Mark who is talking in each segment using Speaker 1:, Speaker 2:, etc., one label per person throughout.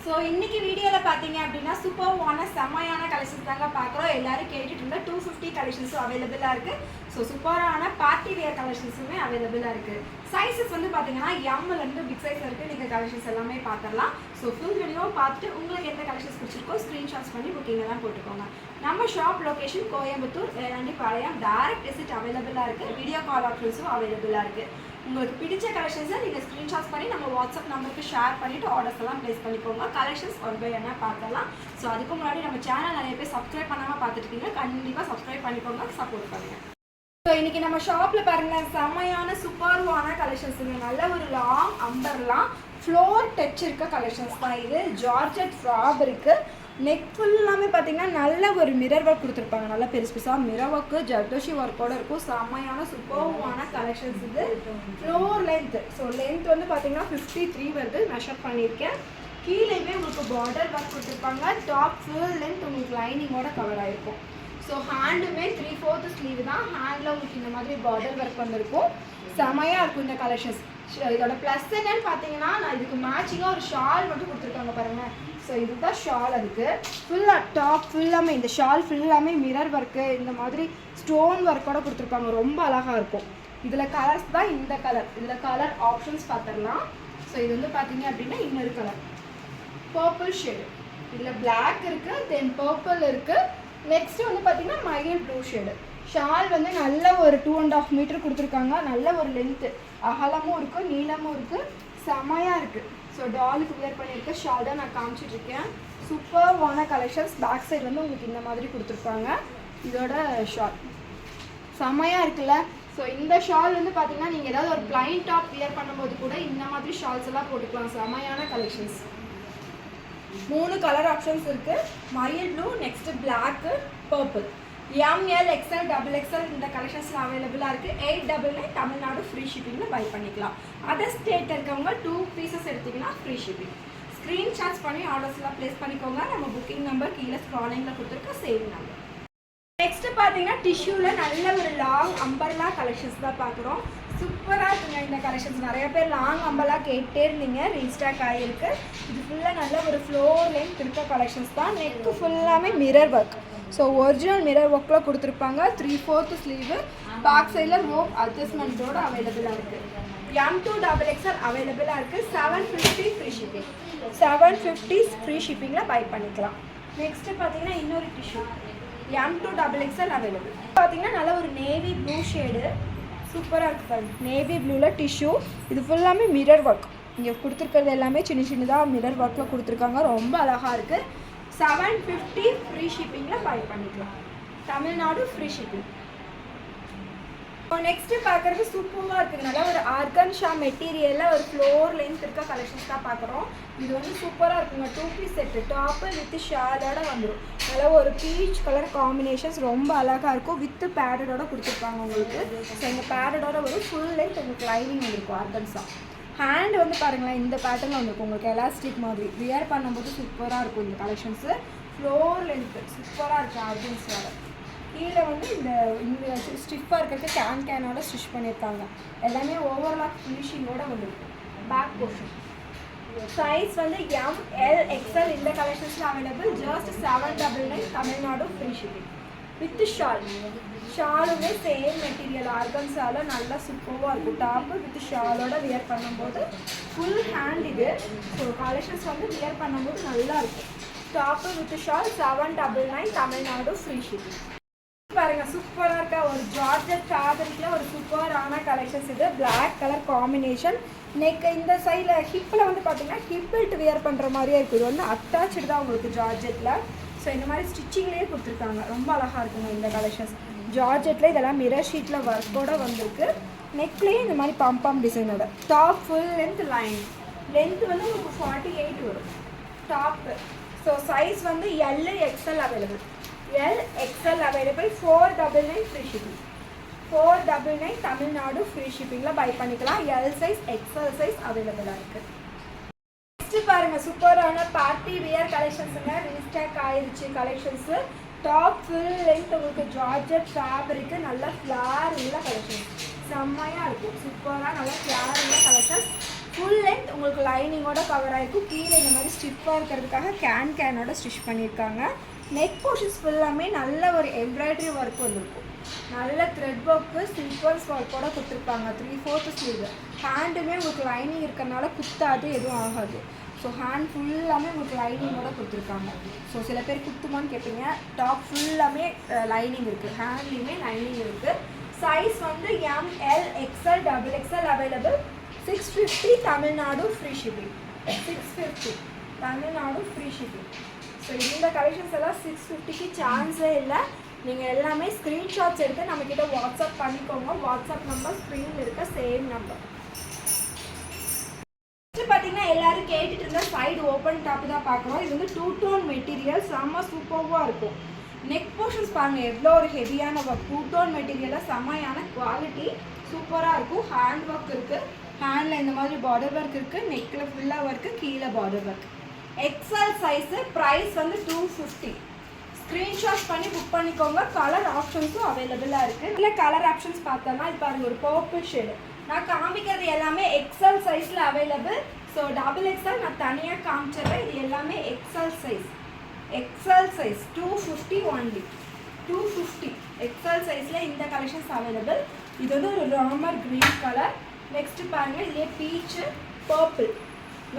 Speaker 1: So இன்றைக்கி வீடியோவில் பார்த்தீங்க அப்படின்னா சூப்பர்வான செம்மையான கலெக்ஷன்ஸ் தாங்க பார்க்குறோம். எல்லோரும் கேட்டுட்டு இருந்தால் 250 கலெக்ஷன்ஸும் அவைலபிளாக இருக்குது. ஸோ சூப்பரான பார்ட்டி வேர் கலெக்ஷன்ஸுமே அவைலபிளாக இருக்குது. சைஸஸ் வந்து பார்த்தீங்கன்னா எம்லேருந்து பிக் சைஸ் வரைக்கும் நீங்கள் கலெக்ஷன்ஸ் எல்லாமே பார்த்துடலாம். ஸோ ஃபுல் வீடியோ பார்த்துட்டு உங்களுக்கு எந்த கலெக்ஷன்ஸ் பிடிச்சிருக்கோ ஸ்க்ரீன்ஷாட்ஸ் பண்ணி புக்கிங்கெல்லாம் போட்டுக்கோங்க. நம்ம shop location Coimbatore Velandipalayam. Direct visit அவைலபிளாக இருக்குது. வீடியோ கால் ஆப்ஷன்ஸும் அவைலபிளாக இருக்குது. உங்களுக்கு பிடிச்ச கலெக்ஷன்ஸை நீங்கள் ஸ்க்ரீன்ஷாட்ஸ் பண்ணி நம்ம வாட்ஸ்அப் நம்பருக்கு ஷேர் பண்ணிவிட்டு ஆர்டர்ஸ் எல்லாம் ப்ளேஸ் பண்ணிக்கோங்க. கலெக்ஷன்ஸ் ஒன் பை ஒன்னாக பார்க்கலாம். ஸோ அதுக்கு முன்னாடி நம்ம சேனல் நிறைய பேர் சப்ஸ்கிரைப் பண்ணாமல் பார்த்துருக்கீங்க. கண்டிப்பாக சப்ஸ்கிரைப் பண்ணிக்கோங்க, சப்போர்ட் பண்ணுங்கள். ஸோ இன்றைக்கி நம்ம ஷாப்பில் பாருங்கள் செம்மையான சூப்பர்வான கலெக்ஷன்ஸுங்க. நல்ல ஒரு லாங் அம்பர்லாம் ஃப்ளோர் டச் இருக்க கலெக்ஷன்ஸ் தான் இது. ஜார்ஜெட் ஃப்ராப் இருக்குது. நெக் ஃபுல்லாமே பார்த்தீங்கன்னா நல்ல ஒரு மிரர் ஒர்க் கொடுத்துருப்பாங்க. நல்லா பெருசு பெருசாக மிரர் ஒர்க்கு ஜர்தோஷி ஒர்க்கோடு இருக்கும். செம்மையான சூப்பர்வான கலெக்ஷன்ஸ் இது. ஃப்ளோர் லென்த், ஸோ லென்த் வந்து பார்த்தீங்கன்னா 53 வருது. மெஷர் பண்ணியிருக்கேன். கீழேயுமே உங்களுக்கு பார்டர் ஒர்க் கொடுத்துருப்பாங்க. டாப் ஃபுல் லென்த் உங்களுக்கு லைனிங்கோட கவர் ஆகிருக்கும். ஸோ ஹேண்டுமே 3/4 ஸ்லீவ் தான். ஹேண்டில் உங்களுக்கு இந்த மாதிரி பார்டர் ஒர்க் வந்திருக்கும். செமையாக இருக்கும் இந்த கலெக்ஷன்ஸ். இதோட ப்ளஸ் என்னன்னு பார்த்தீங்கன்னா நான் இதுக்கு மேட்சிங்காக ஒரு ஷால் மட்டும் கொடுத்துருக்காங்க பாருங்கள். ஸோ இதுதான் ஷால். அதுக்கு ஃபுல்லாக டாப் ஃபுல்லாமே இந்த ஷால் ஃபுல்லாமே மிரர் ஒர்க்கு இந்த மாதிரி ஸ்டோன் ஒர்க்கோட கொடுத்துருப்பாங்க. ரொம்ப அழகாக இருக்கும். இதில் கலர்ஸ் தான் இந்த கலர். இதில் கலர் ஆப்ஷன்ஸ் பார்த்துடலாம். ஸோ இது வந்து பார்த்தீங்க அப்படின்னா இன்னொரு கலர் பர்பிள் ஷேடு. இதில் பிளாக் இருக்குது, தென் பர்பிள் இருக்குது. நெக்ஸ்ட்டு வந்து பார்த்தீங்கன்னா மைல் ப்ளூ ஷேடு. ஷால் வந்து நல்ல ஒரு 2.5 மீட்டர் கொடுத்துருக்காங்க. நல்ல ஒரு லென்த்து, அகலமும் இருக்குது, நீளமும் இருக்குது. செமையாக இருக்குது. ஸோ டாலுக்கு வியர் பண்ணியிருக்க ஷால் தான் நான் காமிச்சிட்ருக்கேன். சூப்பர்வான கலெக்ஷன்ஸ். பேக் சைடு வந்து உங்களுக்கு இந்த மாதிரி கொடுத்துருப்பாங்க. இதோட ஷால் செமையாக இருக்குல்ல. ஸோ இந்த ஷால் வந்து பார்த்தீங்கன்னா நீங்கள் ஏதாவது ஒரு பிளைன் டாப் வியர் பண்ணும்போது கூட இந்த மாதிரி ஷால்ஸ் எல்லாம் போட்டுக்கலாம். செமையான கலெக்ஷன்ஸ். 3 கலர் ஆப்ஷன்ஸ் இருக்குது. மயில் blue, next black, purple. ML XL XXL இந்த கலெக்ஷன்ஸில் அவைலபிளாக இருக்குது. 899 தமிழ்நாடு ஃப்ரீ ஷிப்பிங்கில் பை பண்ணிக்கலாம். அதர் ஸ்டேட் இருக்கவங்க 2 பீசஸ் எடுத்திங்கன்னா ஃப்ரீ ஷிப்பிங். ஸ்க்ரீன்ஷாட்ஸ் பண்ணி ஆர்டர்ஸ்லாம் ப்ளேஸ் பண்ணிக்கோங்க. நம்ம புக்கிங் நம்பர் கீழே ஸ்க்ராலிங்கில் கொடுத்துருக்க சேவ் நம்பர். நெக்ஸ்ட்டு பார்த்தீங்கன்னா டிஷ்யூவில் நல்ல ஒரு லாங் அம்பர்லா கலெக்ஷன்ஸ் தான் பார்க்குறோம். சூப்பராக இருக்குங்க இந்த கலெக்ஷன்ஸ். நிறைய பேர் லாங் அம்பர்லா கேட்டே இருந்தீங்க. ரீஸ்டாக் ஆகிருக்கு. இது ஃபுல்லாக நல்ல ஒரு ஃப்ளோர் லென்த் இருக்க கலெக்ஷன்ஸ் தான். நெக்கு ஃபுல்லாமே mirror work. So original mirror ஒர்க்கில் கொடுத்துருப்பாங்க. 3/4 ஸ்லீவு. பேக் சைடில் ரோப் அட்ஜஸ்ட்மெண்ட்டோடு அவைலபிளாக இருக்குது. M2XXL அவைலபிளாக இருக்குது. 750 ஃப்ரீ ஷிப்பிங். 750 ஃப்ரீ ஷிப்பிங்கில் பை பண்ணிக்கலாம். நெக்ஸ்ட்டு பார்த்தீங்கன்னா இன்னொரு டிஷ்யூ M2XXL அவைலபிள். பார்த்தீங்கன்னா நல்ல ஒரு நேவி ப்ளூ ஷேடு. சூப்பராக இருக்குது பாருங்க. நேவி ப்ளூவில் டிஷ்யூ. இது ஃபுல்லாமே மிரர் ஒர்க். இங்கே கொடுத்துருக்கிறது எல்லாமே சின்ன சின்னதாக மிரர் ஒர்க்கில் கொடுத்துருக்காங்க. ரொம்ப அழகாக இருக்குது. 750 ஃப்ரீ ஷிப்பிங்கில் பை பண்ணிக்கலாம். Tamil Nadu free shipping. இப்போ நெக்ஸ்ட்டு பார்க்குறது சூப்பராக இருக்குது. நல்லா ஒரு ஆர்கன்ஷா மெட்டீரியலில் ஒரு ஃப்ளோர் லென்த் இருக்க கலெக்ஷன்ஸ் தான் பார்க்குறோம். இது வந்து சூப்பராக இருக்குங்க. 2 பீஸ் செட்டு. டாப்பு வித் ஷாலோட வந்துடும். நல்லா ஒரு பீச் கலர் காம்பினேஷன்ஸ் ரொம்ப அழகாக இருக்கும். வித் பேடடோட கொடுத்துருப்பாங்க உங்களுக்கு. ஸோ இந்த பேடடோட ஒரு ஃபுல் லென்த் உங்களுக்கு லைனிங் வந்துருக்கும் ஆர்கன்ஸா. ஹேண்ட் வந்து பாருங்களேன் இந்த பேட்டர்னில் வந்துருக்கும் உங்களுக்கு. எலாஸ்டிக் மாதிரி வியர் பண்ணும்போது சூப்பராக இருக்கும் இந்த கலெக்ஷன்ஸு. ஃப்ளோர் லென்த்து சூப்பராக இருக்குது ஆர்கன்ஸோட. கீழே வந்து இந்த ஸ்டிஃபாக இருக்கிறதுக்கு கேனோட ஸ்டிச் பண்ணியிருக்காங்க. எல்லாமே ஓவர்லாக் ஃபினிஷிங்கோட வந்துருக்கும். பேக் போர்ஷன் சைஸ் வந்து ML XL இந்த கலெக்ஷன்ஸில் available. Just 799 Tamil Nadu free shipping with shawl. ஷாலுமே சேம் மெட்டீரியல் ஆர்கன்ஸால நல்லா சூப்பராக இருக்கும். டாப்பு வித் ஷாலோட வியர் பண்ணும்போது ஃபுல் ஹேண்ட் இது. ஸோ கலெக்ஷன்ஸ் வந்து வியர் பண்ணும்போது நல்லா இருக்கும். Top with shawl 799 Tamil Nadu free shipping. பாருங்கள் சூப்பராக இருக்கா. ஒரு ஜார்ஜெட் ஃபேப்ரிக்கில் ஒரு சூப்பரான கலெக்ஷன்ஸ் இது. Black colour combination. நெக் இந்த சைடில் ஹிப்பில் வந்து பார்த்தீங்கன்னா ஹிப் பெல்ட் வியர் பண்ணுற மாதிரியே இருக்குது. இது வந்து அட்டாச்சு தான் உங்களுக்கு ஜார்ஜெட்டில். ஸோ இந்த மாதிரி ஸ்டிச்சிங்லேயே கொடுத்துருக்காங்க. ரொம்ப அழகாக இருக்குங்க இந்த கலெக்ஷன்ஸ். ஜார்ஜெட்டில் இதெல்லாம் மிரர் ஷீட்டில் ஒர்க்கோடு வந்திருக்கு. நெக்லேயே இந்த மாதிரி பம்பாம் டிசைனோட. Top full length line. Length வந்து உங்களுக்கு 48 வரும் டாப்பு. ஸோ சைஸ் வந்து LXL available. LXL available. 499 free shipping. 499 Tamil Nadu free ஷிப்பிங்கில் பை பண்ணிக்கலாம். L சைஸ் XL சைஸ் அவைலபிளாக இருக்குது. நெக்ஸ்ட்டு பாருங்கள் சூப்பரான பார்ட்டி வியர் கலெக்ஷன்ஸுங்க. ரீஸ்டாக் ஆயிடுச்சு கலெக்ஷன்ஸு. டாப் ஃபுல் லென்த் உங்களுக்கு ஜார்ஜெட் ஃபேப்ரிக்கு நல்ல ஃப்ளார் உள்ள கலெக்ஷன்ஸ். செம்மையாக இருக்கும். சூப்பராக நல்லா ஃப்ளார் உள்ள கலெக்ஷன்ஸ். ஃபுல் லென்த் உங்களுக்கு லைனிங்கோட கவர் ஆகிருக்கும். கீழே இந்த மாதிரி ஸ்டிப்பாக இருக்கிறதுக்காக கேனோட ஸ்டிச் பண்ணியிருக்காங்க. நெக் போர்ஷன்ஸ் ஃபுல்லாமே நல்ல ஒரு எம்ப்ராய்டரி ஒர்க் வந்துருக்கும். நல்ல த்ரெட் ஒர்க்கு சீக்வன்ஸ் ஒர்க்கோட கொடுத்துருப்பாங்க. 3/4 ஸ்லீவ். ஹேண்டுமே உங்களுக்கு லைனிங் இருக்கிறனால குத்தாது, எதுவும் ஆகாது. ஸோ ஹேண்ட் ஃபுல்லாமே உங்களுக்கு லைனிங்கோட கொடுத்துருக்காங்க. ஸோ சில பேர் குத்துமான்னு கேட்பீங்க. டாப் ஃபுல்லாமே லைனிங் இருக்குது, ஹேண்ட்லேயுமே லைனிங் இருக்குது. சைஸ் வந்து ML XL XXL available. 650 Tamil Nadu free shipping. 650 Tamil Nadu free shipping. So இந்த கலெக்ஷன்ஸ் எல்லாம் 650க்கு சான்ஸே இல்லை. நீங்கள் எல்லாமே ஸ்க்ரீன்ஷாட்ஸ் எடுத்து நம்மக்கிட்ட வாட்ஸ்அப் பண்ணிக்கோங்க. வாட்ஸ்அப் நம்பர் ஸ்க்ரீனில் இருக்க சேம் நம்பர். பார்த்தீங்கன்னா எல்லாரும் கேட்டுட்டு இருந்தால் சைடு ஓப்பன் டாப் தான் பார்க்குறோம். இது வந்து 2 டோன் மெட்டீரியல், செம்ம சூப்பர்வாக இருக்கும். நெக் போர்ஷன்ஸ் பாருங்கள் எவ்வளோ ஒரு ஹெவியான ஒர்க். 2 டோன் மெட்டீரியலாக செம்மையான குவாலிட்டி சூப்பராக இருக்கும். ஹேண்ட் ஒர்க் இருக்குது, ஹேண்டில் இந்த மாதிரி பார்டர் ஒர்க் இருக்குது, நெக்கில் ஃபுல்லாக ஒர்க்கு, கீழே border work. XL size. Price வந்து 250. ஸ்க்ரீன்ஷாட் பண்ணி புக் பண்ணிக்கோங்க. கலர் ஆப்ஷன்ஸும் அவைலபிளாக இருக்குது. இல்லை கலர் ஆப்ஷன்ஸ் பார்த்தோம்னா இது பாருங்கள் ஒரு பர்பிள் ஷேடு. நான் காமிக்கிறது எல்லாமே எக்ஸ்எல் சைஸில் அவைலபிள். ஸோ XXL நான் தனியாக காமிச்சிடுறேன். இது எல்லாமே XL size. XL size 250 only. 250 XL சைஸில் இந்த கலெக்ஷன்ஸ் அவைலபிள். இது வந்து ஒரு ராமர் க்ரீன் கலர். நெக்ஸ்ட்டு பாருங்கள் இதே பீச்சு பர்பிள்.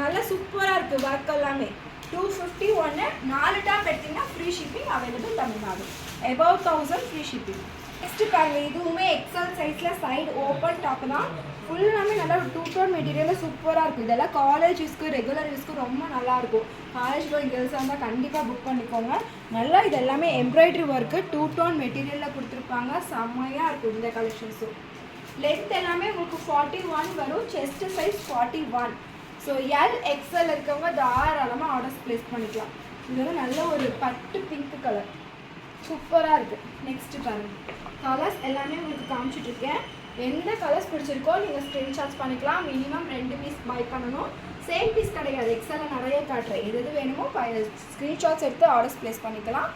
Speaker 1: நல்லா சூப்பராக இருக்குது ஒர்க் எல்லாமே. 250 ஒன்று. 4 டாப் எடுத்திங்கன்னா free shipping available Tamil Nadu. above 1000 free shipping. Next பாருங்கள் இதுவுமே எக்ஸ்எல் சைஸில் சைடு ஓப்பன் டாப்பு தான். ஃபுல்லாமே நல்லா ஒரு 2 டோன் மெட்டீரியலில் சூப்பராக இருக்கும். இதெல்லாம் காலேஜ் யூஸ்க்கு ரெகுலர் யூஸ்க்கு ரொம்ப நல்லாயிருக்கும். காலேஜ் கோயிங் கேர்ள்ஸாக இருந்தால் கண்டிப்பாக புக் பண்ணிக்கோங்க. நல்லா இது எல்லாமே எம்ப்ராய்டரி ஒர்க்கு 2 டோன் மெட்டீரியலில் கொடுத்துருப்பாங்க. செம்மையாக இருக்கும் இந்த கலெக்ஷன்ஸும். லென்த் எல்லாமே உங்களுக்கு 41 வரும். Chest size 41. ஸோ XL இருக்கவங்க தாராளமாக ஆர்டர்ஸ் ப்ளேஸ் பண்ணிக்கலாம். இது வந்து நல்ல ஒரு பட்டு பிங்க் கலர் சூப்பராக இருக்குது. நெக்ஸ்ட்டு பாருங்கள் கலர்ஸ் எல்லாமே உங்களுக்கு காமிச்சிட்ருக்கேன். எந்த கலர்ஸ் பிடிச்சிருக்கோ நீங்கள் ஸ்க்ரீன்ஷாட்ஸ் பண்ணிக்கலாம். மினிமம் 2 பீஸ் பை பண்ணணும். சேம் பீஸ் கிடையாது. எக்ஸலில் நிறைய காட்டுறேன். எது வேணுமோ ஸ்க்ரீன்ஷாட்ஸ் எடுத்து ஆர்டர்ஸ் ப்ளேஸ் பண்ணிக்கலாம்.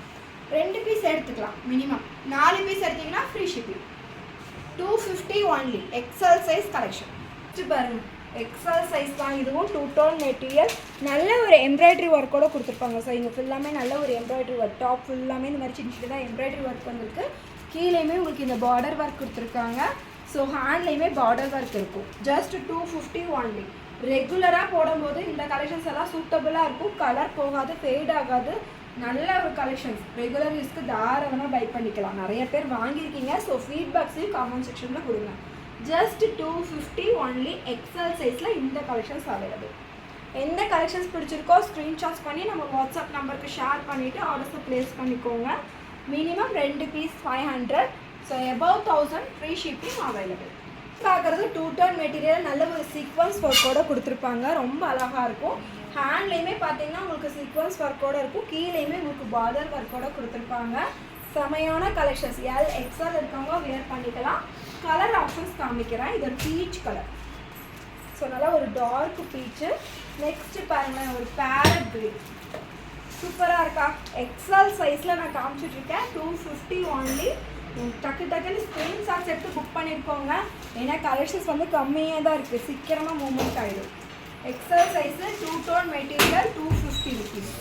Speaker 1: 2 பீஸ் எடுத்துக்கலாம் மினிமம். 4 பீஸ் எடுத்திங்கன்னா free shipping. 250 only. XL size collection. பாருங்கள் எக்ஸல் சைஸ் தான். இதுவும் 2 டோன் மெட்டீரியல். நல்ல ஒரு எம்ப்ராய்டரி ஒர்க்கோட கொடுத்துருப்பாங்க. ஸோ இங்கே ஃபுல்லாமே நல்ல ஒரு எம்ப்ராய்டரி ஒர்க். டாப் ஃபுல்லாமே இந்த மாதிரி சின்ன சின்னதாக எம்ப்ராய்டரி ஒர்க் வந்துருக்கு. கீழேயுமே உங்களுக்கு இந்த பார்டர் ஒர்க் கொடுத்துருக்காங்க. ஸோ ஹேண்ட்லேயுமே பார்டர் ஒர்க் இருக்கும். Just 250 only. ரெகுலராக போடும்போது இந்த கலெக்ஷன்ஸ் எல்லாம் சூட்டபுளாக இருக்கும். கலர் போகாது, ஃபேட் ஆகாது. நல்ல ஒரு கலெக்ஷன்ஸ். ரெகுலர் யூஸ்க்கு தாராளமாக பை பண்ணிக்கலாம். நிறைய பேர் வாங்கியிருக்கீங்க. ஸோ ஃபீட்பேக்ஸையும் காமெண்ட் செக்ஷனில் கொடுங்க. Just 250 only. எக்ஸ்எல் சைஸில் இந்த கலெக்ஷன்ஸ் அவைலபிள். எந்த கலெக்ஷன்ஸ் பிடிச்சிருக்கோ ஸ்க்ரீன்ஷாட்ஸ் பண்ணி நம்ம வாட்ஸ்அப் நம்பருக்கு ஷேர் பண்ணிவிட்டு ஆர்டர்ஸை ப்ளேஸ் பண்ணிக்கோங்க. Minimum 2 piece 500. So above 1000 free shipping available. பார்க்குறது 2 டோன் மெட்டீரியல் நல்ல ஒரு சீக்வன்ஸ் ஒர்க்கோடு கொடுத்துருப்பாங்க. ரொம்ப அழகாக இருக்கும். ஹேண்ட்லேயுமே பார்த்தீங்கன்னா உங்களுக்கு சீக்வன்ஸ் ஒர்க்கோடு இருக்கும். கீழேயுமே உங்களுக்கு பார்டர் ஒர்க்கோடு கொடுத்துருப்பாங்க. செமையான கலெக்ஷன்ஸ். XL இருக்கவங்க வியர் பண்ணிக்கலாம். கலர் ஆப்ஷன்ஸ் காமிக்கிறேன். இது ஒரு பீச் கலர். ஸோ நல்லா ஒரு டார்க் பீச்சு. நெக்ஸ்ட்டு பாருங்கள் ஒரு பேரட் க்ரீன். சூப்பராக இருக்கா? எக்ஸ்எல் சைஸில் நான் காமிச்சிட்ருக்கேன். 250 ஒன்லி. டக்குன்னு ஸ்க்ரீன்ஷாட்ஸ் எடுத்து புக் பண்ணியிருக்கோங்க. ஏன்னா கலெக்ஷன்ஸ் வந்து கம்மியாக தான் இருக்குது. சீக்கிரமாக மூவ்மெண்ட் ஆகிடும். XL size 2 tone material 250 rupees.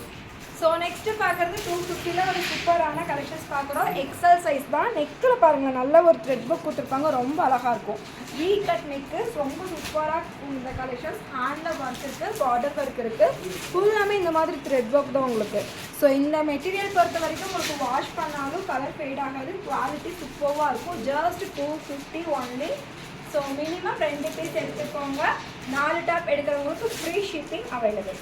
Speaker 1: So next பார்க்குறது 250ல் ஒரு சூப்பரான கலெக்ஷன்ஸ் பார்க்குறோம். எக்ஸ்எல் சைஸ் தான். நெக்கில் பாருங்கள் நல்ல ஒரு த்ரெட் புக் கொடுத்துருப்பாங்க. ரொம்ப அழகாக இருக்கும். வீ கட் நெக்கு ரொம்ப சூப்பராக இருக்கும் இந்த கலெக்ஷன்ஸ். ஹேண்டில் ஒர்க் இருக்குது, பார்டர் ஒர்க் இருக்குது. ஃபுல்லாமே இந்த மாதிரி த்ரெட் ஒர்க் தான் உங்களுக்கு. ஸோ இந்த மெட்டீரியல் பொறுத்த வரைக்கும் உங்களுக்கு வாஷ் பண்ணாலும் கலர் ஃபேட் ஆகாது. குவாலிட்டி சூப்பராக இருக்கும். Just 250 only. So minimum 2 piece எடுத்துக்கோங்க. 4 டாப் எடுக்கிறவங்களுக்கு free shipping available.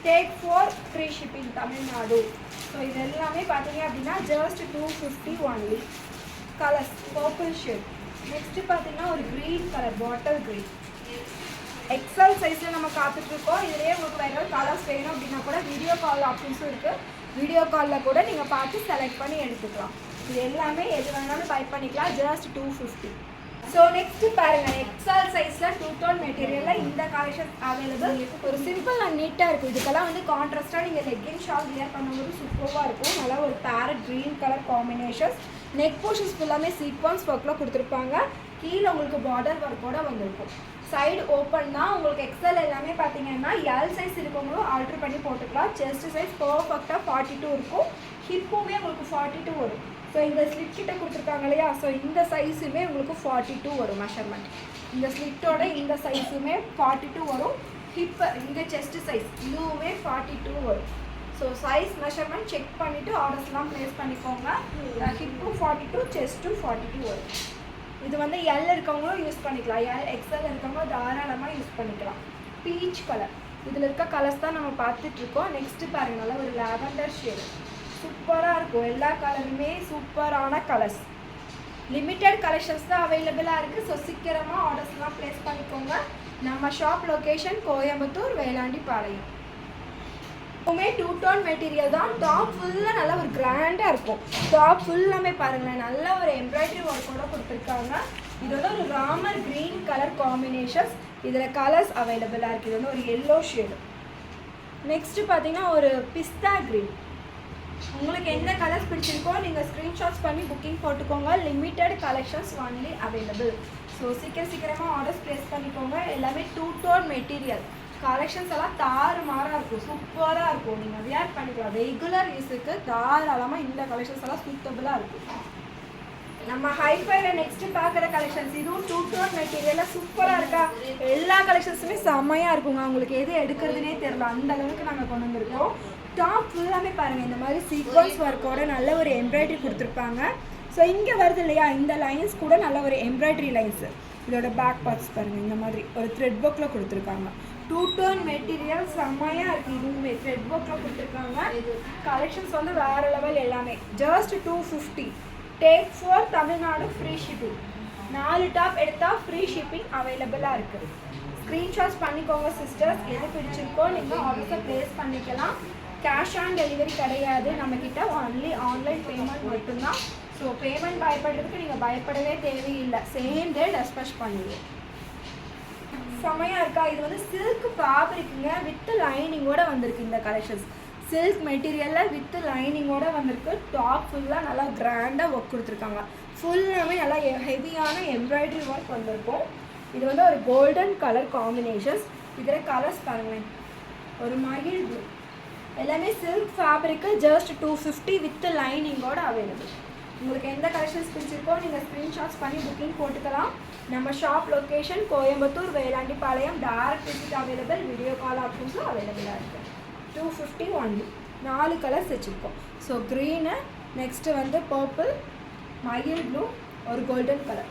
Speaker 1: Take 4 free shipping Tamil Nadu. So இது எல்லாமே பார்த்தீங்க அப்படின்னா just 250 only. Colours purple shade. Next பார்த்தீங்கன்னா ஒரு green colour bottle green. XL சைஸில் நம்ம காத்துட்ருக்கோம். இதுலேயே உங்களுக்கு வேறு ஏதாவது கலர்ஸ் வேணும் அப்படின்னா கூட வீடியோ கால் ஆப்ஷன்ஸும் இருக்குது. வீடியோ காலில் கூட நீங்கள் பார்த்து செலக்ட் பண்ணி எடுத்துக்கலாம். இது எல்லாமே எது வேணாலும் பை பண்ணிக்கலாம். ஜஸ்ட் 250. ஸோ நெக்ஸ்ட்டு பாருங்கள் எக்ஸ்எல் சைஸில் 2 டோன் மெட்டீரியலில் இந்த கலெக்ஷன் அவைலபிள். ஒரு சிம்பிள் அண்ட் நீட்டாக இருக்கும். இதுக்கெல்லாம் வந்து கான்ட்ராஸ்ட்டாக நீங்கள் லெக்கின் ஷால் வியர் பண்ணும்போது சூப்பராக இருக்கும். நல்லா ஒரு farad green colour combinations. Neck portions ஃபுல்லாமே சீக்வன்ஸ் ஒர்க்கில் கொடுத்துருப்பாங்க. கீழே உங்களுக்கு பார்டர் ஒர்க்கோடு வந்திருக்கும். சைடு ஓப்பன் தான். உங்களுக்கு எக்ஸல் எல்லாமே பார்த்தீங்கன்னா எல் சைஸ் இருக்கவங்களும் ஆல்ட்ரு பண்ணி போட்டுக்கலாம். செஸ்ட் சைஸ் பர்ஃபெக்டாக 42 இருக்கும். ஹிப்புமே உங்களுக்கு 42 வரும். ஸோ இந்த ஸ்லிட் கிட்ட கொடுத்துருக்காங்க இல்லையா, ஸோ இந்த சைஸுமே உங்களுக்கு 42 வரும் மெஷர்மெண்ட். இந்த ஸ்லிட்டோட இந்த சைஸுமே 42 வரும். ஹிப்பு இந்த செஸ்ட் சைஸ் இதுவுமே 42 வரும். ஸோ சைஸ் மெஷர்மெண்ட் செக் பண்ணிவிட்டு ஆர்டர்ஸ்லாம் ப்ளேஸ் பண்ணிக்கோங்க. ஹிப்பு 42, செஸ்ட்டும் 42 வரும். இது வந்து எல் இருக்கவங்களும் யூஸ் பண்ணிக்கலாம், எல் எக்ஸ்எல் இருக்கவங்க தாராளமாக யூஸ் பண்ணிக்கலாம். பீச் கலர் இதில் இருக்க கலர்ஸ் தான் நம்ம பார்த்துட்ருக்கோம். நெக்ஸ்ட்டு பாருங்கள், நல்லா ஒரு லாவெண்டர் ஷேடு சூப்பராக இருக்கும். எல்லா கலருமே சூப்பரான கலர்ஸ். லிமிட்டட் கலெக்ஷன்ஸ் தான் அவைலபிளாக இருக்குது. ஸோ சீக்கிரமாக ஆர்டர்ஸ்லாம் ப்ளேஸ் பண்ணிக்கோங்க. நம்ம ஷாப் லொக்கேஷன் கோயம்புத்தூர் வேளாண்டிபாளையம். எப்பவுமே 2 டோன் மெட்டீரியல் தான். டாப் ஃபுல்லாக நல்லா ஒரு கிராண்டாக இருக்கும். டாப் ஃபுல்லாமே பாருங்களேன், நல்ல ஒரு எம்ப்ராய்டரி ஒர்க்கோட கொடுத்துருக்காங்க. இது வந்து ஒரு ராமர் க்ரீன் கலர் காம்பினேஷன்ஸ். இதில் கலர்ஸ் அவைலபிளாக இருக்குது. இது வந்து ஒரு எல்லோ ஷேடு. நெக்ஸ்ட்டு பார்த்தீங்கன்னா ஒரு பிஸ்தா க்ரீன். உங்களுக்கு எந்த கலர்ஸ் பிடிச்சிருக்கோ நீங்கள் ஸ்க்ரீன்ஷாட்ஸ் பண்ணி புக்கிங் போட்டுக்கோங்க. Limited collections only available. So சீக்கிரமாக ஆர்டர்ஸ் ப்ளேஸ் பண்ணிக்கோங்க. எல்லாமே 2 டோன் மெட்டீரியல். கலெக்ஷன்ஸ் எல்லாம் தாறுமாறாக இருக்கும், சூப்பராக இருக்கும். நீங்கள் வியர் பண்ணிக்கலாம். ரெகுலர் யூஸுக்கு தாராளமாக இந்த கலெக்ஷன்ஸ் எல்லாம் சூட்டபுளாக இருக்கும். நம்ம ஹைஃபைல நெக்ஸ்ட்டு பார்க்குற கலெக்ஷன்ஸ் இதுவும் 2 டோன் மெட்டீரியலாக சூப்பராக இருக்கா. எல்லா கலெக்ஷன்ஸுமே செம்மையாக இருக்குங்க. உங்களுக்கு எது எடுக்கிறதுனே தெரியல, அந்த அளவுக்கு நாங்கள் கொண்டு வந்திருக்கோம். டாப் ஃபுல்லாமே பாருங்கள், இந்த மாதிரி சீக்வன்ஸ் ஒர்க்கோட நல்ல ஒரு எம்ப்ராய்டரி கொடுத்துருப்பாங்க. ஸோ இங்கே வருது இல்லையா, இந்த லைன்ஸ் கூட நல்ல ஒரு எம்ப்ராய்டரி லைன்ஸு. இதோட பேக் பார்ட்ஸ் பாருங்கள், இந்த மாதிரி ஒரு த்ரெட் ஒர்க்கில் கொடுத்துருக்காங்க. 2 டோன் மெட்டீரியல் செம்மையாக இருக்குது. இதுவுமே த்ரெட் ஒர்க்கில் கொடுத்துருக்காங்க. கலெக்ஷன்ஸ் வந்து வேறு லெவல். எல்லாமே just 250. Take 4 Tamil Nadu free shipping. 4 top எடுத்தால் ஃப்ரீ ஷிப்பிங் அவைலபிளாக இருக்குது. ஸ்க்ரீன்ஷாட்ஸ் பண்ணிக்கோங்க சிஸ்டர்ஸ். எது பிடிச்சிருக்கோ நீங்கள் ஆர்டர்ஸை ப்ளேஸ் பண்ணிக்கலாம். கேஷ் ஆன் டெலிவரி கிடையாது நம்மக்கிட்ட, ஒன்லி ஆன்லைன் பேமெண்ட் மட்டும்தான். ஸோ பேமெண்ட் பயப்படுறதுக்கு நீங்கள் பயப்படவே தேவையில்லை. சேம் டே டெஸ்பேச் பண்ணுவோம். செமையாக இருக்கா. இது வந்து சில்க் ஃபேப்ரிக்குங்க, வித் லைனிங்கோட வந்திருக்கு. இந்த கலெக்ஷன்ஸ் சில்க் மெட்டீரியலில் வித் லைனிங்கோட வந்திருக்கு. டாப் ஃபுல்லாக நல்லா கிராண்டாக ஒர்க் கொடுத்துருக்காங்க. ஃபுல்லாமே நல்லா ஹெவியான எம்ப்ராய்டரி ஒர்க் வந்திருக்கும். இது வந்து ஒரு கோல்டன் கலர் காம்பினேஷன்ஸ். இதில் கலர்ஸ் பாருங்களேன், ஒரு மகிழ் ப்ளூ. எல்லாமே சில்க் ஃபேப்ரிக்கு. ஜஸ்ட் 250 வித் லைனிங்கோட அவைலபிள். உங்களுக்கு எந்த கலெக்ஷன்ஸ் பிடிச்சிருக்கோ நீங்கள் ஸ்க்ரீன்ஷாட்ஸ் பண்ணி புக்கிங் போட்டுக்கலாம். நம்ம shop location Coimbatore Velandipalayam. Direct visit available. Video call ஆப்ஷன்ஸும் அவைலபிளாக இருக்குது. 250 ஒன்லி. 4 கலர்ஸ் வச்சுருக்கோம். ஸோ க்ரீனு, நெக்ஸ்ட்டு வந்து பர்பிள், மயில் ப்ளூ, ஒரு கோல்டன் கலர்.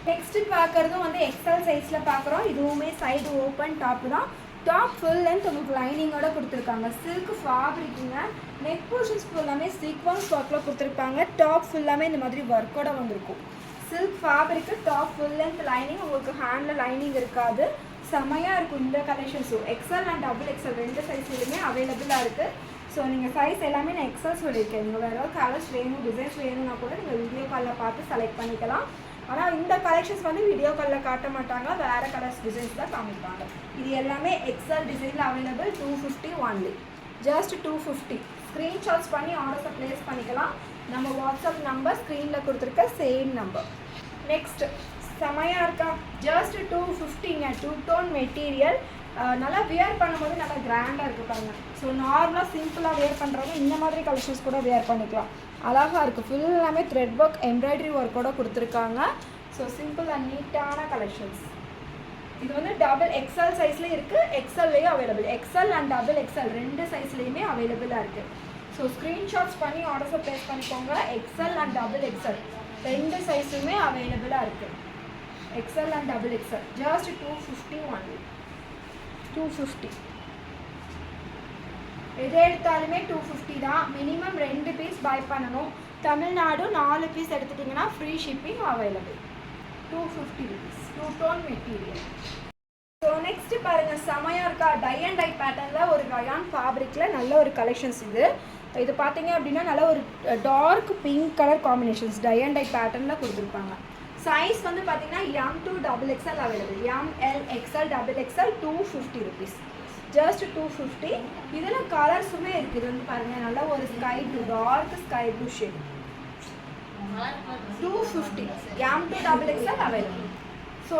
Speaker 1: நெக்ஸ்ட்டு பார்க்குறதும் வந்து எக்ஸல் சைஸில் பார்க்குறோம். இதுவுமே சைடு ஓப்பன் டாப்பு தான். டாப் ஃபுல் லென்த் உங்களுக்கு லைனிங்கோட கொடுத்துருக்காங்க. சில்க் ஃபேப்ரிக்குங்க. நெக் போர்ஷன்ஸ் ஃபுல்லாமே சீக்வன்ஸ் ஒர்க்கில் கொடுத்துருப்பாங்க. டாப் ஃபுல்லாமே இந்த மாதிரி ஒர்க்கோட வந்திருக்கும். Silk fabric top full length lining. உங்களுக்கு ஹேண்டில் லைனிங் இருக்காது. செமையாக இருக்கும் இந்த கலெக்ஷன்ஸும். எக்ஸல் அண்ட் டபுள் எக்ஸல் 2 சைஸ்லையுமே அவைலபிளாக இருக்குது. ஸோ நீங்கள் சைஸ் எல்லாமே நான் எக்ஸல் சொல்லியிருக்கேன். நீங்கள் வேறு ஏதாவது கலர்ஸ் வேணும், டிசைன்ஸ் வேணும்னா கூட நீங்கள் வீடியோ காலில் பார்த்து செலக்ட் பண்ணிக்கலாம். ஆனால் இந்த கலெக்ஷன்ஸ் வந்து வீடியோ காலில் காட்ட மாட்டாங்க, வேறு கலர்ஸ் டிசைன்ஸ் தான் காமிப்பாங்க. இது எல்லாமே எக்ஸல் டிசைனில் அவைலபிள். 250 ஒன்லி. ஜஸ்ட் 250. ஸ்க்ரீன்ஷாட்ஸ் பண்ணி ஆர்டர்ஸை ப்ளேஸ் பண்ணிக்கலாம். நம்ம வாட்ஸ்அப் நம்பர் ஸ்க்ரீனில் கொடுத்துருக்க சேம் நம்பர். நெக்ஸ்ட் செமையாக இருக்கா. ஜஸ்ட் 250ங்க. 2 டோன் மெட்டீரியல். நல்லா வியர் பண்ணும்போது நல்லா கிராண்டாக இருக்குது பாருங்கள். ஸோ நார்மலாக சிம்பிளாக வியர் பண்ணுறவங்க இந்த மாதிரி கலெக்ஷன்ஸ் கூட வியர் பண்ணிக்கலாம். அழகாக இருக்குது. ஃபுல்லாமே த்ரெட் ஒர்க் எம்ப்ராய்டரி ஒர்க்கோட கொடுத்துருக்காங்க. ஸோ சிம்பிள் அண்ட் நீட்டான கலெக்ஷன்ஸ். இது வந்து டபுள் எக்ஸல் சைஸ்லேயும் இருக்குது, எக்ஸல்லையும் available. XL and double XL 2 சைஸ்லேயுமே அவைலபிளாக இருக்குது. ஸோ ஸ்க்ரீன்ஷாட்ஸ் பண்ணி ஆர்டர்ஸை ப்ளேஸ் பண்ணிக்கோங்க. எக்ஸல் அண்ட் டபுள் எக்ஸல் 2 சைஸுமே அவைலபிளாக இருக்குது. XL and double XL. Just 250 only. 250. எது எடுத்தாலுமே 250 தான். மினிமம் 2 பீஸ் பை பண்ணணும். தமிழ்நாடு 4 பீஸ் எடுத்துட்டிங்கன்னா free shipping available. 250 rupees. 2 tone material. So next பாருங்கள், செமையாக இருக்கா. டை அண்ட் டை பேட்டர்னில் ஒரு ரயான் ஃபேப்ரிக்கில் நல்ல ஒரு கலெக்ஷன்ஸ் இது. இது பார்த்தீங்க அப்படின்னா நல்ல ஒரு dark pink colour combinations tie and dye பேட்டர்னில் கொடுத்துருப்பாங்க. சைஸ் வந்து பார்த்தீங்கன்னா M to XXL available. ML XL XXL 250 rupees. Just 250. இதில் கலர்ஸுமே இருக்குது. இது வந்து பாருங்கள், நல்லா ஒரு sky blue, dark sky blue shade. 250. M to XXL available. So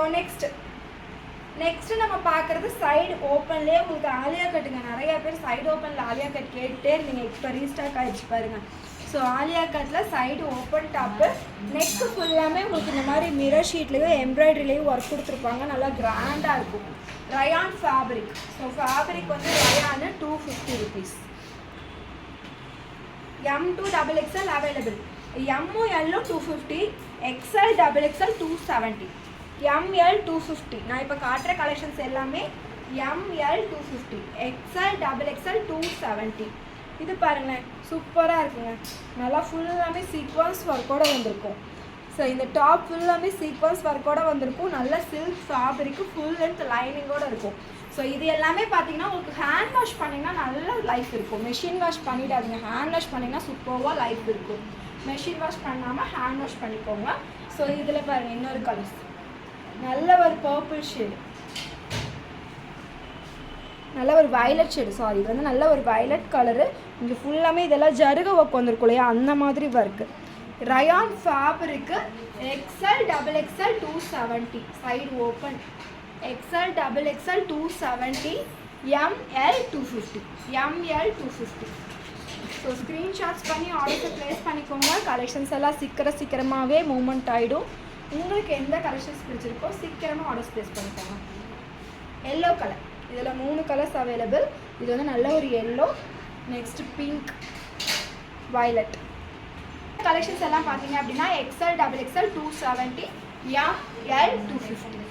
Speaker 1: next நம்ம பார்க்குறது சைடு ஓப்பன்லேயே உங்களுக்கு ஆலியா கட்டுங்க. நிறைய பேர் சைடு ஓப்பனில் ஆலியா கட் கேட்டுட்டே இருந்தீங்க, இப்போ ரீஸ்டாக் ஆகிடுச்சு பாருங்கள். ஸோ ஆலியா கட்டில் சைடு ஓப்பன் டாப்பு, நெக்கு ஃபுல்லாமே உங்களுக்கு இந்த மாதிரி மிரர் ஷீட்லேயும் எம்ப்ராய்டரிலையும் ஒர்க் கொடுத்துருப்பாங்க. நல்லா கிராண்டாக இருக்கும். Rayon fabric. ஸோ ஃபேப்ரிக் வந்து ரயானு 250 rupees. M2 XXL அவைலபிள். எம்மும் எல்லும் 250, XL XXL 270, ML 250. நான் இப்போ காட்டுற கலெக்ஷன்ஸ் எல்லாமே ML 250, XL XXL 270. இது பாருங்களேன், சூப்பராக இருக்குங்க. நல்லா ஃபுல்லாமே சீக்வன்ஸ் ஒர்க்கோடு வந்திருக்கும். ஸோ இந்த டாப் ஃபுல்லாமே சீக்வன்ஸ் ஒர்க்கோடு வந்திருக்கும். நல்ல சில்க் ஃபேப்ரிக்கு ஃபுல் லென்த் லைனிங்கோடு இருக்கும். ஸோ இது எல்லாமே பார்த்தீங்கன்னா உங்களுக்கு ஹேண்ட் வாஷ் பண்ணிங்கன்னா நல்ல லைஃப் இருக்கும். மெஷின் வாஷ் பண்ணிடாதீங்க, ஹேண்ட் வாஷ் பண்ணிங்கன்னா சூப்பராக லைஃப் இருக்கும். மெஷின் வாஷ் பண்ணாமல் ஹேண்ட் வாஷ் பண்ணிக்கோங்க. ஸோ இதில் பாருங்கள் இன்னொரு கலர்ஸ், நல்ல ஒரு பர்பிள் ஷேடு, நல்ல ஒரு வயலட் ஷேடு. சாரி, இது வந்து நல்ல ஒரு வயலட் கலரு. இங்கே ஃபுல்லாமே இதெல்லாம் ஜருக ஒர்க் வந்திருக்கும் இல்லையா, அந்த மாதிரி work. Rayon fabric XL XXL 270, side open. XL XXL 270, ML 250, ML 250. So screenshots பண்ணி ஆர்டர் ப்ளேஸ் பண்ணிக்கோங்க. கலெக்ஷன்ஸ் எல்லாம் சீக்கிரமாகவே மூவ்மெண்ட் ஆகிடும். உங்களுக்கு எந்த கலெக்ஷன்ஸ் பிடிச்சிருக்கோ சீக்கிரமாக ஆர்டர்ஸ் ப்ளேஸ் பண்ணிக்கோங்க. எல்லோ கலர், இதில் 3 கலர்ஸ் அவைலபிள். இது வந்து நல்ல ஒரு yellow, next pink, violet. Collections எல்லாம் பார்த்தீங்க அப்படின்னா XL XXL 270, ML 250.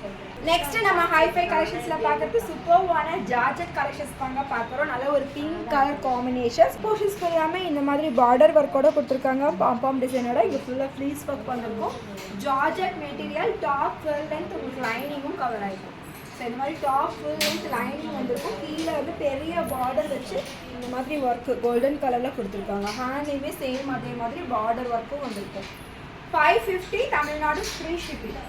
Speaker 1: நெக்ஸ்ட் நம்ம ஹைஃபை கலெக்ஷன்ஸில் பார்க்குறது சூப்பர்வான ஜார்ஜெட் கலெக்ஷன்ஸ் பார்க்குறோம். நல்ல ஒரு பிங்க் கலர் காம்பினேஷன்ஸ். போர்ஷன்ஸ் ஃபுல்லாமே இந்த மாதிரி பார்டர் ஒர்க்கோட கொடுத்துருக்காங்க. பாம்பாம் டிசைனோட இங்கே ஃபுல்லாக ஃப்ளீஸ் ஒர்க் பண்ணிருக்கும். Georgette material, top full length உங்களுக்கு லைனிங்கும் கவர் ஆகிருக்கும். ஸோ இந்த மாதிரி டாப் ஃபுல் லென்த் லைனிங் வந்துருக்கும். கீழே வந்து பெரிய பார்டர் வச்சு இந்த மாதிரி ஒர்க்கு கோல்டன் கலரில் கொடுத்துருக்காங்க. ஹேண்ட்லேயுமே சேம் அதே மாதிரி பார்டர் ஒர்க்கும் வந்திருக்கும். 550 Tamil Nadu free shipping.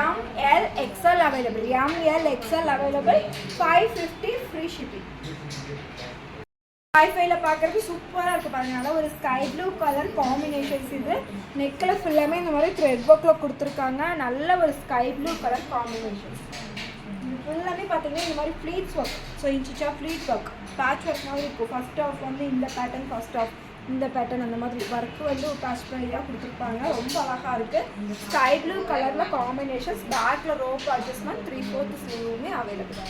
Speaker 1: ML XL available, ML XL available, 550 free shipping. ஹைஃபைல பார்க்குறது சூப்பராக இருக்குது பாருங்க. நல்லா ஒரு ஸ்கை ப்ளூ கலர் காம்பினேஷன்ஸ். இது நெக்கில் ஃபுல்லாமே இந்த மாதிரி த்ரெட் ஒர்க்கில் கொடுத்துருக்காங்க. நல்ல ஒரு ஸ்கை ப்ளூ கலர் காம்பினேஷன்ஸ். ஃபுல்லாமே பார்த்தீங்கன்னா இந்த மாதிரி ஃப்ளீட்ஸ் ஒர்க். ஸோ இன்ச்சிச்சா ஃப்ளீட் ஒர்க், பேட்ச் ஒர்க் மாதிரி இருக்கும். ஃபர்ஸ்ட் ஆஃப் வந்து இந்த பேட்டர்ன், ஃபர்ஸ்ட் ஆஃப் இந்த பேட்டர்ன், அந்த மாதிரி ஒர்க்கு வந்து ஒரு பேட்ச் பண்ணியாக கொடுத்துருப்பாங்க. ரொம்ப அழகாக இருக்குது. ஸ்கை ப்ளூ கலரில் காம்பினேஷன்ஸ். பேக்கில் ரோப் அட்ஜஸ்ட்மெண்ட், 3/4 ஸ்லீவுமே அவைலபிள்.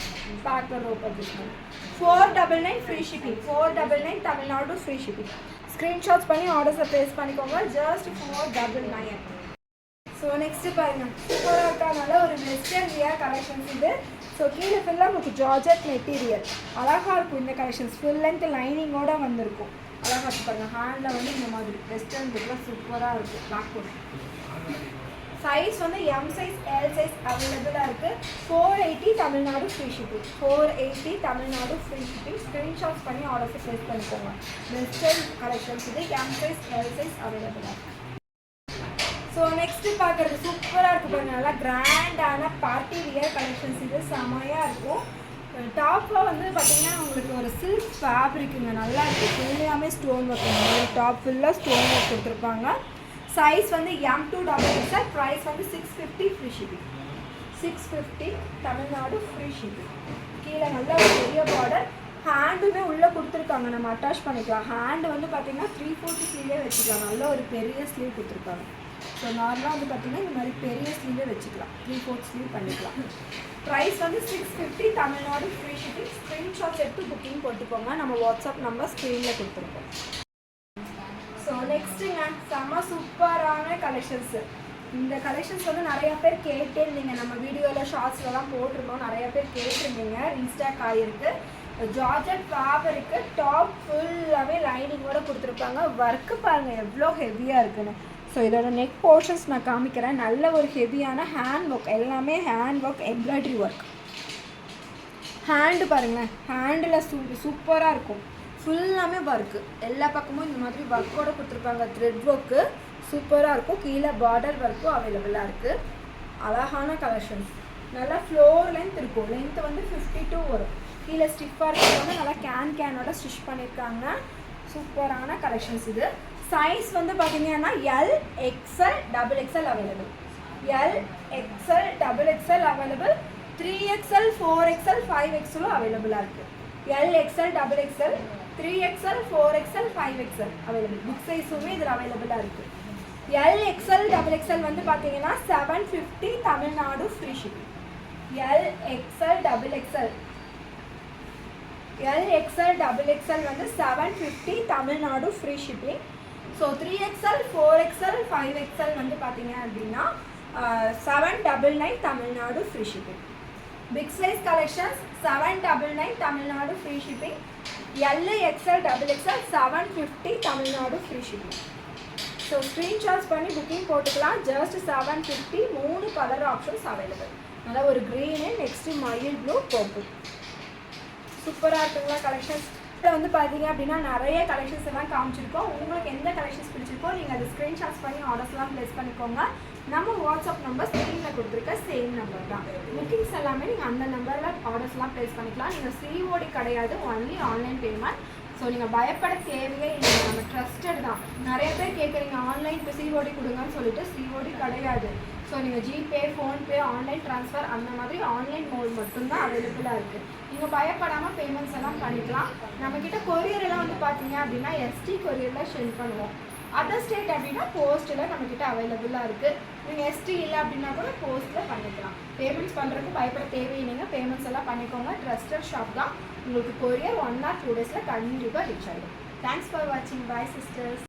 Speaker 1: பேக்கில் rope adjustment. 499 free shipping. 499 Tamil Nadu free shipping. Screenshots பண்ணி ஆர்டர்ஸை ப்ளேஸ் பண்ணிக்கோங்க. ஜஸ்ட் 499. ஸோ நெக்ஸ்ட்டு பாருங்கள், சூப்பராக இருக்கனால ஒரு வெஸ்டர்ன் வியர் கலெக்ஷன்ஸ் இது. ஸோ கீழே ஃபுல்லாக உங்களுக்கு ஜார்ஜெட் மெட்டீரியல் அழகாக இருக்கும். இந்த கலெக்ஷன்ஸ் ஃபுல் லென்த் லைனிங்கோடு வந்திருக்கும். அழகாக இருக்கு பாருங்கள். ஹேண்டில் வந்து இந்த மாதிரி வெஸ்டர்ன் இதெல்லாம் சூப்பராக இருக்குது. பேக் சைஸ் வந்து M சைஸ், L சைஸ் அவைலபிளாக இருக்குது. 480 Tamil Nadu free shipping. 480 Tamil Nadu free shipping. Screenshots பண்ணி ஆர்டர்ஸை ப்ளேஸ் பண்ணிக்கோங்க. வெஸ்டர்ன் கலெக்ஷன்ஸ் இது. M சைஸ், L சைஸ் அவைலபிளாக இருக்குது. ஸோ நெக்ஸ்ட்டு பார்க்குறது சூப்பராக இருக்குது பாருங்கள். நல்லா கிராண்டான பார்ட்டி வியர் கலெக்ஷன்ஸ். இது செமையாக இருக்கும். டாப்பில் வந்து பார்த்திங்கன்னா உங்களுக்கு ஒரு சில்க் ஃபேப்ரிக்குங்க, நல்லா இருக்குது. ஃபுல்லாமே ஸ்டோன் ஒர்க். டாப் ஃபுல்லாக ஸ்டோன் ஒர்க் கொடுத்துருப்பாங்க. சைஸ் வந்து M2 XXL. ப்ரைஸ் வந்து 650 free shipping. 650 Tamil Nadu free shipping. கீழே நல்லா ஒரு பெரிய பார்டர். ஹேண்டுமே உள்ளே கொடுத்துருக்காங்க, நம்ம அட்டாச் பண்ணிக்கலாம். ஹேண்டு வந்து பார்த்திங்கன்னா 3/4 ஸ்லீவே வச்சுக்கலாம். நல்ல ஒரு பெரிய ஸ்லீவ் கொடுத்துருக்காங்க. ஸோ நார்மலாக வந்து பார்த்திங்கன்னா இந்த மாதிரி பெரிய ஸ்லீவே வச்சுக்கலாம். 3/4 ஸ்லீவ் பண்ணிக்கலாம். ப்ரைஸ் வந்து 650 தமிழ்நாடு ஃப்ரீ ஷிப்பிங். ஸ்க்ரீன்ஷாட்ஸ் எடுத்து புக்கிங் போட்டுக்கோங்க. நம்ம வாட்ஸ்அப் நம்பர் ஸ்க்ரீனில் கொடுத்துருக்கோம். ஸோ நெக்ஸ்ட்டுங்க, செம்ம சூப்பரான கலெக்ஷன்ஸு. இந்த கலெக்ஷன்ஸ் வந்து நிறையா பேர் கேட்டே இருந்தீங்க. நம்ம வீடியோவில் ஷார்ட்ஸ்லாம் போட்டிருந்தோம். நிறையா பேர் கேட்டிருந்தீங்க. ரீஸ்டாக் ஆகிருக்கு. ஜார்ஜெட் ஃபேப்ரிக்கு டாப் ஃபுல்லாகவே லைனிங்கோடு கொடுத்துருப்பாங்க. ஒர்க்கு பாருங்கள் எவ்வளோ ஹெவியாக இருக்குன்னு. ஸோ இதோட நெக் போர்ஷன்ஸ் நான் காமிக்கிறேன். நல்ல ஒரு ஹெவியான ஹேண்ட் ஒர்க், எல்லாமே hand work, embroidery work. Hand பாருங்களேன், ஹேண்டில் சூப்பராக இருக்கும். ஃபுல்லாமே ஒர்க்கு, எல்லா பக்கமும் இந்த மாதிரி ஒர்க்கோடு கொடுத்துருப்பாங்க. த்ரெட் ஒர்க்கு சூப்பராக இருக்கும். கீழே பார்டர் ஒர்க்கும் அவைலபிளாக இருக்குது. அழகான கலெக்ஷன்ஸ். நல்லா ஃப்ளோர் லென்த் இருக்கும். லென்த்து வந்து 52 வரும். கீழே ஸ்டிஃபாக இருக்கிறது நல்லா கேனோட ஸ்டிச் பண்ணியிருக்காங்க. சூப்பரான கலெக்ஷன்ஸ் இது. சைஸ் வந்து பார்த்தீங்கன்னா L XL XXL available. L XL double XL available, 3XL 4XL 5XL அவைலபிளாக இருக்குது. L XL double XL 3XL 4XL 5XL available. புக் சைஸுமே இதில் அவைலபிளாக இருக்குது. எல் எக்ஸ்எல் டபுள் எக்ஸ்எல் வந்து பார்த்தீங்கன்னா 750 Tamil Nadu free shipping. L XL double XL வந்து 750 Tamil Nadu free shipping. So 3XL 4XL 5XL வந்து பார்த்தீங்க அப்படின்னா 799 Tamil Nadu free shipping. Big size collections 799 Tamil Nadu free shipping. L XL double XL 750 Tamil Nadu free shipping. So screenshots பண்ணி booking போட்டுக்கலாம். Just 750. 3 colour options available. நல்லா ஒரு green, next மயில் blue, purple. சூப்பராக இருக்குங்களா கலெக்ஷன்ஸ்? இதில் வந்து பார்த்தீங்க அப்படின்னா நிறைய கலெக்ஷன்ஸ் எல்லாம் காமிச்சிருக்கோம். உங்களுக்கு எந்த கலெக்ஷன்ஸ் பிடிச்சிருக்கோ நீங்கள் அதை ஸ்க்ரீன்ஷாட்ஸ் பண்ணி ஆர்டர்ஸ்லாம் ப்ளேஸ் பண்ணிக்கோங்க. நம்ம வாட்ஸ்அப் நம்பர் ஸ்க்ரீனில் கொடுத்துருக்க சேம் நம்பர் தான். புக்கிங்ஸ் எல்லாமே நீங்கள் அந்த நம்பரில் ஆர்டர்ஸ்லாம் ப்ளேஸ் பண்ணிக்கலாம். நீங்கள் சிஓடி கிடையாது, ஒன்லி ஆன்லைன் பேமெண்ட். ஸோ நீங்கள் பயப்பட தேவையே இல்லை, நம்ம ட்ரஸ்டட் தான். நிறைய பேர் கேட்குறீங்க ஆன்லைன் இப்போ சிஓடி கொடுங்கன்னு சொல்லிட்டு, சிஓடி கிடையாது. ஸோ நீங்கள் ஜிபே, ஃபோன்பே, ஆன்லைன் ட்ரான்ஸ்ஃபர் அந்த மாதிரி ஆன்லைன் மோட் மட்டும்தான் அவைலபிளாக இருக்குது. நீங்கள் பயப்படாமல் பேமெண்ட்ஸ் எல்லாம் பண்ணிக்கலாம். நம்மக்கிட்ட கொரியரெல்லாம் வந்து பார்த்தீங்க அப்படின்னா எஸ்டி கொரியரில் சென்ட் பண்ணுவோம். அதர் ஸ்டேட் அப்படின்னா போஸ்ட்டில் நம்மக்கிட்ட அவைலபிளாக இருக்குது. நீங்கள் எஸ்டி இல்லை அப்படின்னா கூட போஸ்ட்டில் பண்ணிக்கலாம். பேமெண்ட்ஸ் பண்ணுறதுக்கு பயப்பட தேவையில்லைங்க. பேமெண்ட்ஸ் எல்லாம் பண்ணிக்கோங்க. ட்ரஸ்டட் ஷாப் தான். உங்களுக்கு கொரியர் 1 or 2 டேஸில் கண்டிப்பாக ரீச் ஆகிடும். தேங்க்ஸ் ஃபார் வாட்சிங். பாய் சிஸ்டர்ஸ்.